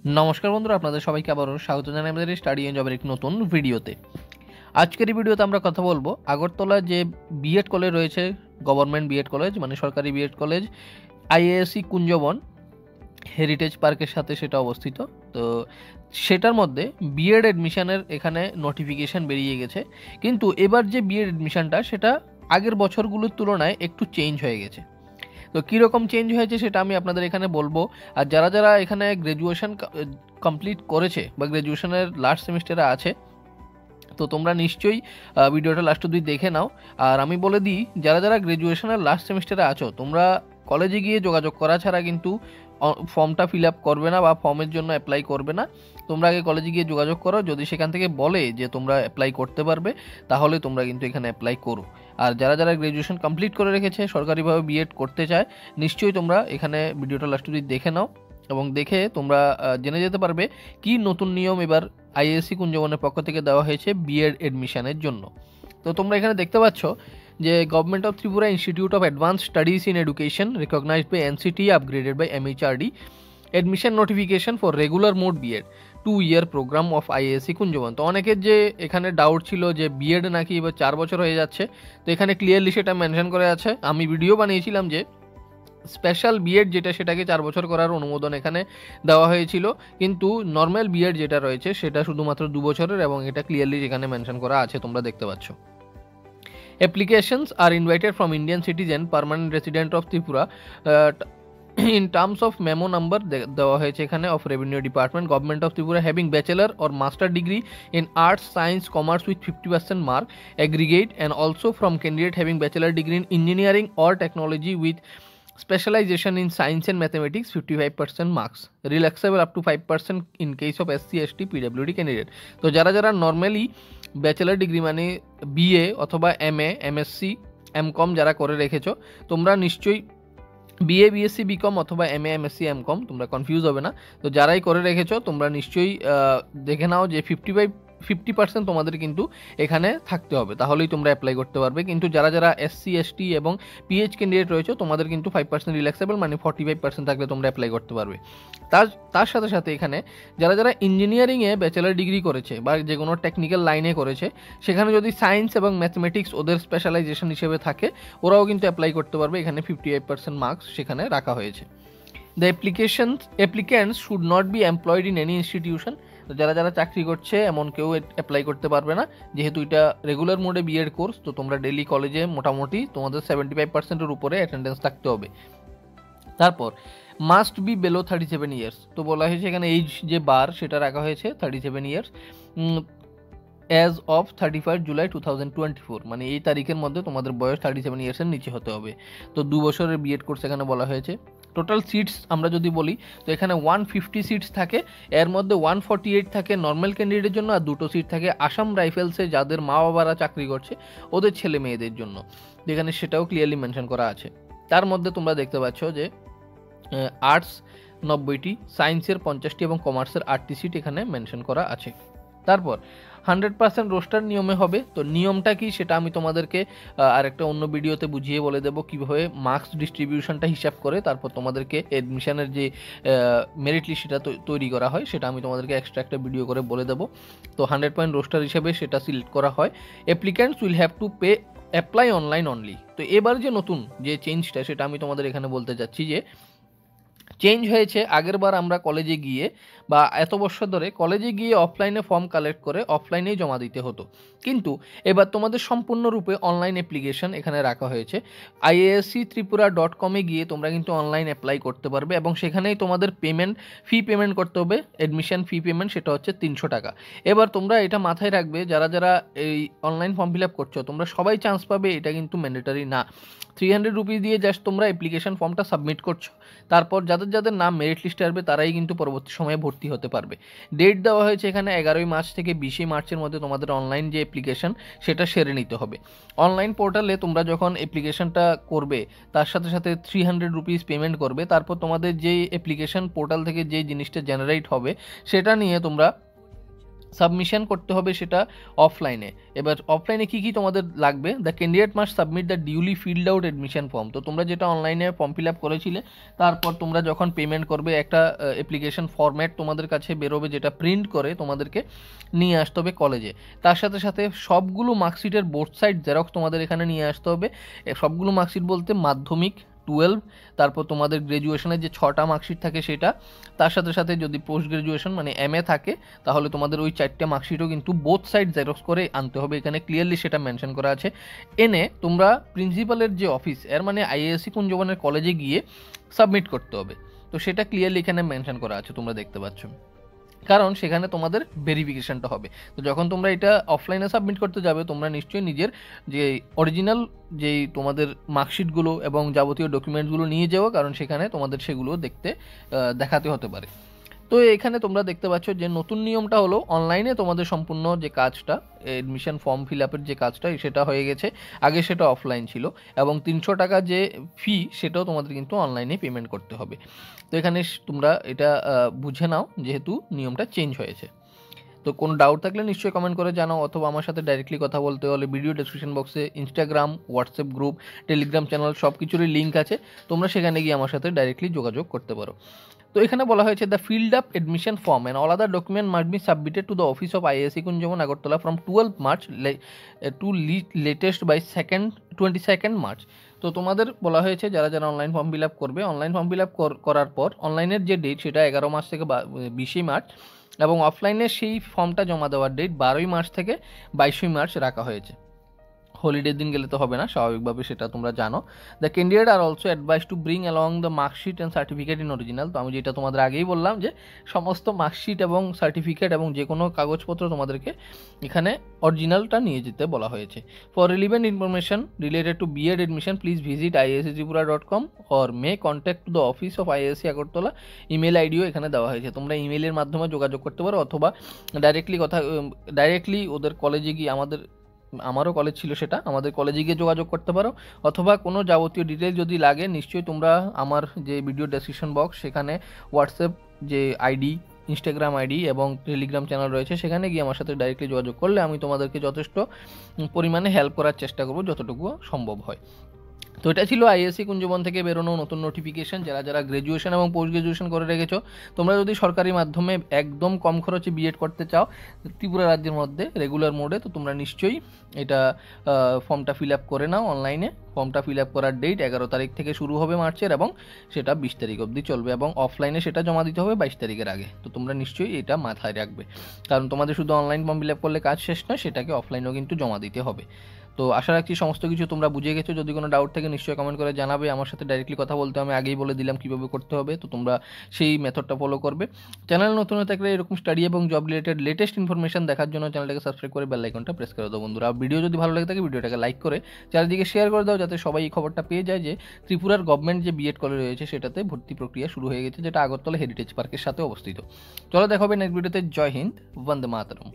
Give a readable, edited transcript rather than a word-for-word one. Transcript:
নমস্কার বন্ধুরা, আপনাদের সবাইকে আবারও স্বাগত জানাই আমাদের স্টাডি এন্ড জবের এক নতুন ভিডিওতে। আজকের এই ভিডিওতে আমরা কথা বলবো আগরতলা যে বিএড কলেজ রয়েছে, গভর্নমেন্ট বিএড কলেজ মানে সরকারি B Ed college, IASC Kunjaban heritage পার্কের সাথে সেটা অবস্থিত। তো সেটার মধ্যে বিএড অ্যাডমিশনের এখানে নোটিফিকেশান বেরিয়ে গেছে, কিন্তু এবার যে বিএড অ্যাডমিশনটা সেটা আগের বছরগুলোর তুলনায় একটু চেঞ্জ হয়ে গেছে। তো কীরকম চেঞ্জ হয়েছে সেটা আমি আপনাদের এখানে বলবো। আর যারা যারা এখানে গ্র্যাজুয়েশন কমপ্লিট করেছে বা গ্র্যাজুয়েশনের লাস্ট সেমিস্টারে আছে, তো তোমরা নিশ্চয়ই ভিডিওটা লাস্ট অবধি দেখে নাও। আর আমি বলে দিই, যারা যারা গ্র্যাজুয়েশনের লাস্ট সেমিস্টারে আছো, তোমরা কলেজে গিয়ে যোগাযোগ করা ছাড়া কিন্তু ফর্মটা ফিল আপ করবে না বা ফর্মের জন্য অ্যাপ্লাই করবে না। তোমরা আগে কলেজে গিয়ে যোগাযোগ করো, যদি সেখান থেকে বলে যে তোমরা অ্যাপ্লাই করতে পারবে তাহলে তোমরা কিন্তু এখানে অ্যাপ্লাই করো। আর যারা যারা গ্র্যাজুয়েশন কমপ্লিট করে রেখেছে, সরকারিভাবে বিএড করতে চায়, নিশ্চয়ই তোমরা এখানে ভিডিওটা লাস্ট অবধি দেখে নাও এবং দেখে তোমরা জেনে যেতে পারবে কি নতুন নিয়ম এবার আইএএসসি কুঞ্জবনের পক্ষ থেকে দেওয়া হয়েছে বিএড এডমিশনের জন্য। তো তোমরা এখানে দেখতে পাচ্ছ যে government of Tripura institute of advance studies in education recognised by NCT upgraded by MHRD admission notification for regular mode B Ed 2 year programme of IASC Kunjaban. তো অনেকের যে এখানে ডাউট ছিল যে বিএড নাকি এবার 4 বছর হয়ে যাচ্ছে, তো এখানে ক্লিয়ারলি সেটা মেনশন করে আছে। আমি ভিডিও বানিয়েছিলাম যে স্পেশাল বিএড যেটা সেটাকে 4 বছর করার অনুমোদন এখানে দেওয়া হয়েছিল, কিন্তু নর্মাল বিএড যেটা রয়েছে সেটা শুধুমাত্র 2 বছরের, এবং এটা ক্লিয়ারলি এখানে মেনশন করা আছে, তোমরা দেখতে পাচ্ছ। Applications are invited from Indian citizen, permanent resident of Tripura, in terms of memo number দেওয়া হয়েছে এখানে of revenue department, government of Tripura having bachelor or master degree in arts, science, commerce with 50% mark aggregate, and also from candidate having bachelor degree in engineering or technology with specialization in science and mathematics 55% marks, relaxable up to 5% in case of SC ST PWD candidate। তো যারা যারা normally bachelor degree মানে BA অথবা MA MSc MCom যারা করে রেখেছো, তোমরা নিশ্চয়ই বিএ বিএসসি বিকম অথবা এমএ এমএসসি এমকম, তোমরা কনফিউজ হবে না। তো যারাই করে রেখেছো তোমরা নিশ্চয়ই দেখে নাও যে 50% তোমাদের কিন্তু এখানে থাকতে হবে, তাহলেই তোমরা অ্যাপ্লাই করতে পারবে। কিন্তু যারা যারা এসসি এসটি এবং পিএইচ ক্যান্ডিডেট রয়েছে, তোমাদের কিন্তু 5% রিল্যাক্সেবল মানে 45% থাকলে তোমরা অ্যাপ্লাই করতে পারবে। তার সাথে সাথে এখানে যারা যারা ইঞ্জিনিয়ারিংয়ে ব্যাচেলার ডিগ্রি করেছে বা যে কোনো টেকনিক্যাল লাইনে করেছে, সেখানে যদি সায়েন্স এবং ম্যাথমেটিক্স ওদের স্পেশালাইজেশন হিসেবে থাকে, ওরাও কিন্তু অ্যাপ্লাই করতে পারবে। এখানে 58% মার্কস সেখানে রাখা হয়েছে। The applicants should not be employed in any institution. তো যারা যারা চাকরি করছে এমন কেউ অ্যাপ্লাই করতে পারবে না, যেহেতু এটা রেগুলার মোডে বিএড কোর্স। তো তোমরা ডেলি কলেজে মোটামুটি তোমাদের 75%-এর উপরে অ্যাটেন্ডেন্স থাকতে হবে। তারপর মাস্ট বি বেলো 37 ইয়ার্স। তো বলা হয়েছে এখানে এইজ যে বার সেটা রাখা হয়েছে 37 ইয়ার্স অ্যাজ অফ 31 জুলাই 2024, মানে এই তারিখের মধ্যে তোমাদের বয়স 37 ইয়ার্সের নিচে হতে হবে। তো 2 বছরের বিএড কোর্স এখানে বলা হয়েছে। টোটাল সিটস আমরা যদি বলি, তো এখানে 150 সিটস থাকে, এর মধ্যে 148 থাকে নর্মাল ক্যান্ডিডেটের জন্য, আর 2টো সিট থাকে আসাম রাইফেলসে যাদের মা বাবারা চাকরি করছে ওদের ছেলে মেয়েদের জন্য। এখানে সেটাও ক্লিয়ারলি মেনশন করা আছে। তার মধ্যে তোমরা দেখতে পাচ্ছ যে আর্টস 90টি, সায়েন্সের 50টি এবং কমার্সের 8টি সিট এখানে মেনশন করা আছে। তারপর 100% রোস্টার নিয়মে হবে। তো নিয়মটা কি সেটা আমি তোমাদেরকে আরেকটা অন্য ভিডিওতে বুঝিয়ে বলে দেবো, কীভাবে মার্কস ডিস্ট্রিবিউশনটা হিসাব করে তারপর তোমাদেরকে অ্যাডমিশনের যে মেরিট লিস্ট সেটা তৈরি করা হয়, সেটা আমি তোমাদেরকে এক্সট্রা একটা ভিডিও করে বলে দেবো। তো 100 পয়েন্ট রোস্টার হিসেবে সেটা সিলেক্ট করা হয়। Applicants will have to pay apply online only. তো এবার যে নতুন যে চেঞ্জটা সেটা আমি তোমাদের এখানে বলতে চাচ্ছি যে চেঞ্জ হয়েছে। আগের বার আমরা কলেজে গিয়ে বা এত বছর ধরে কলেজে গিয়ে অফলাইনে ফর্ম কালেক্ট করে অফলাইনেই জমা দিতে হতো, কিন্তু এবার তোমাদের সম্পূর্ণরূপে অনলাইন অ্যাপ্লিকেশন এখানে রাখা হয়েছে। iasctripura.com-এ গিয়ে তোমরা কিন্তু অনলাইন অ্যাপ্লাই করতে পারবে, এবং সেখানেই তোমাদের ফি পেমেন্ট করতে হবে। অ্যাডমিশন ফি পেমেন্ট সেটা হচ্ছে 300 টাকা। এবার তোমরা এটা মাথায় রাখবে, যারা যারা এই অনলাইন ফর্ম ফিল আপ করছো তোমরা সবাই চান্স পাবে, এটা কিন্তু ম্যান্ডেটারি না। 300 রুপিস দিয়ে জাস্ট তোমরা অ্যাপ্লিকেশন ফর্মটা সাবমিট করছো, তারপর যাদের যাদের নাম মেরিট লিস্টে আসবে তারাই কিন্তু পরবর্তী সময়ে ভর্তি হতে পারবে। ডেট দেওয়া হয়েছে এখানে 11ই মার্চ থেকে 20ই মার্চের মধ্যে তোমাদের অনলাইন যে অ্যাপ্লিকেশন সেটা সেরে নিতে হবে। অনলাইন পোর্টালে তোমরা যখন অ্যাপ্লিকেশনটা করবে তার সাথে সাথে 300 রুপিস পেমেন্ট করবে। তারপর তোমাদের যে অ্যাপ্লিকেশন পোর্টাল থেকে যে জিনিসটা জেনারেট হবে সেটা নিয়ে তোমরা সাবমিশন করতে হবে সেটা অফলাইনে। এবার অফলাইনে কী কী তোমাদের লাগবে, the candidate must submit the duly field out admission form. তো তোমরা যেটা অনলাইনে ফর্ম ফিল আপ করেছিলে, তারপর তোমরা যখন পেমেন্ট করবে একটা অ্যাপ্লিকেশন ফরম্যাট তোমাদের কাছে বেরোবে, যেটা প্রিন্ট করে তোমাদেরকে নিয়ে আসতে হবে কলেজে। তার সাথে সাথে সবগুলো মার্কশিটের বোথ সাইড জেরক্স তোমাদের এখানে নিয়ে আসতে হবে। সবগুলো মার্কশিট বলতে মাধ্যমিক, 12, তারপর তোমাদের গ্র্যাজুয়েশনের যে 6টা মার্কশিট থাকে সেটা, তার সাথে সাথে যদি পোস্ট গ্র্যাজুয়েশন মানে MA থাকে তাহলে তোমাদের ওই 4টে মার্কশিটও কিন্তু বোথ সাইড জেরক্স করে আনতে হবে। এখানে ক্লিয়ারলি সেটা মেনশন করা আছে। এনে তোমরা প্রিন্সিপালের যে অফিস, এর মানে IASC কুঞ্জবনের কলেজে গিয়ে সাবমিট করতে হবে। তো সেটা ক্লিয়ারলি এখানে মেনশন করা আছে, তোমরা দেখতে পাচ্ছ, কারণ সেখানে তোমাদের ভেরিফিকেশনটা হবে। তো যখন তোমরা এটা অফলাইনে সাবমিট করতে যাবে, তোমরা নিশ্চয়ই নিজের যে অরিজিনাল যেই তোমাদের মার্কশিটগুলো এবং যাবতীয় ডকুমেন্টসগুলো নিয়ে যাও, কারণ সেখানে তোমাদের সেগুলো দেখাতে হতে পারে। তো এখানে তোমরা দেখতে পাচ্ছ যে নতুন নিয়মটা হলো অনলাইনে তোমাদের সম্পূর্ণ যে কাজটা, এডমিশন ফর্ম ফিল আপের যে কাজটা, সেটা হয়ে গেছে। আগে সেটা অফলাইন ছিল, এবং 300 টাকা যে ফি সেটাও তোমাদের কিন্তু অনলাইনে পেমেন্ট করতে হবে। তো এখানে তোমরা এটা বুঝে নাও, যেহেতু নিয়মটা চেঞ্জ হয়েছে। তো কোনো ডাউট থাকলে নিশ্চয়ই কমেন্ট করে জানাও, অথবা আমার সাথে ডাইরেক্টলি কথা বলতে হলে ভিডিও ডেসক্রিপশন বক্সে Instagram, WhatsApp group, Telegram channel সব কিছুরই লিঙ্ক আছে, তোমরা সেখানে গিয়ে আমার সাথে ডাইরেক্টলি যোগাযোগ করতে পারো। তো এখানে বলা হয়েছে the filled up admission form and all other document must be submitted to the office of IASC Kunjaban Agartala from 12 March to latest by 22 March. তো তোমাদের বলা হয়েছে যারা যারা অনলাইন ফর্ম ফিল আপ করবে, অনলাইন ফর্ম ফিল আপ করার পর অনলাইনের যে ডেট সেটা 11 মার্চ থেকে 20 মার্চ, এবং অফলাইনে সেই ফর্মটা জমা দেওয়ার ডেট 12 মার্চ থেকে 22 মার্চ রাখা হয়েছে। হলিডের দিন গেলে তো হবে না, স্বাভাবিকভাবে, সেটা তোমরা জানো। The candidate are also advice to bring along the marksheet and certificate in original. তো আমি যেটা তোমাদের আগেই বললাম যে সমস্ত মার্কশিট এবং সার্টিফিকেট এবং যে কোনো কাগজপত্র তোমাদেরকে এখানে অরিজিনালটা নিয়ে যেতে বলা হয়েছে। For relevant information related to BEd admission please visit iasctripura.com or may contact to the office of IASC Agartala. Email আইডিও এখানে দেওয়া হয়েছে, তোমরা ইমেলের মাধ্যমে যোগাযোগ করতে পারো, অথবা ডাইরেক্টলি ওদের কলেজে গিয়ে, আমারও কলেজ ছিল সেটা, আমাদের কলেজে গিয়ে যোগাযোগ করতে পারো, অথবা কোনো যাবতীয় ডিটেল যদি লাগে নিশ্চয়ই তোমরা আমার যে ভিডিও ডেসক্রিপশন বক্স, সেখানে হোয়াটসঅ্যাপ যে আইডি, ইনস্টাগ্রাম আইডি এবং টেলিগ্রাম চ্যানেল রয়েছে, সেখানে গিয়ে আমার সাথে ডাইরেক্টলি যোগাযোগ করলে আমি তোমাদেরকে যথেষ্ট পরিমাণে হেল্প করার চেষ্টা করব যতটুকু সম্ভব হয়। তো এটা ছিল IASC কুঞ্জবন থেকে বেরোনো নতুন নোটিফিকেশন। যারা যারা গ্র্যাজুয়েশন এবং পোস্ট গ্র্যাজুয়েশন করে রেখেছো, তোমরা যদি সরকারি মাধ্যমে একদম কম খরচে BEd করতে চাও ত্রিপুরা রাজ্যের মধ্যে রেগুলার মোডে, তো তোমরা নিশ্চয়ই এটা ফর্মটা ফিল আপ করে নাও অনলাইনে। ফর্মটা ফিল আপ করার ডেট 11 তারিখ থেকে শুরু হবে মার্চের, এবং সেটা 20 তারিখ অবধি চলবে, এবং অফলাইনে সেটা জমা দিতে হবে 22 তারিখের আগে। তো তোমরা নিশ্চয়ই এটা মাথায় রাখবে, কারণ তোমাদের শুধু অনলাইন ফর্ম ফিল আপ করলে কাজ শেষ নয়, সেটাকে অফলাইনেও কিন্তু জমা দিতে হবে। তো আশা রাখছি সমস্ত কিছু তোমরা বুঝে গেছো। যদি কোনো ডাউট থাকে নিশ্চয়ই কমেন্ট করে জানাবে। আমার সাথে ডাইরেক্টলি কথা বলতে আমি আগেই বলে দিলাম কীভাবে করতে হবে, তো তোমরা সেই মেথডটা ফলো করবে। চ্যানেল নতুন হয়ে থাকলে এরকম স্টাডি এবং জব রিলেটেড লেটেস্ট ইনফরমেশন দেখার জন্য চ্যানেলটাকে সাবস্ক্রাইব করে বেল আইকনটা প্রেস করে দাও বন্ধুরা। ভিডিও যদি ভালো লাগে থাকে ভিডিওটাকে লাইক করে চারিদিকে শেয়ার করে দাও, যাতে সবাই এই খবরটা পেয়ে যায় যে ত্রিপুরার গভর্নমেন্ট যে BEd কলেজ রয়েছে সেটাতে ভর্তি প্রক্রিয়া শুরু হয়ে গেছে, যেটা আগরতলা হেরিটেজ পার্কের সাথে অবস্থিত। চলো দেখা হবে নেক্সট ভিডিওতে। জয় হিন্দ, বন্দে মাতরম।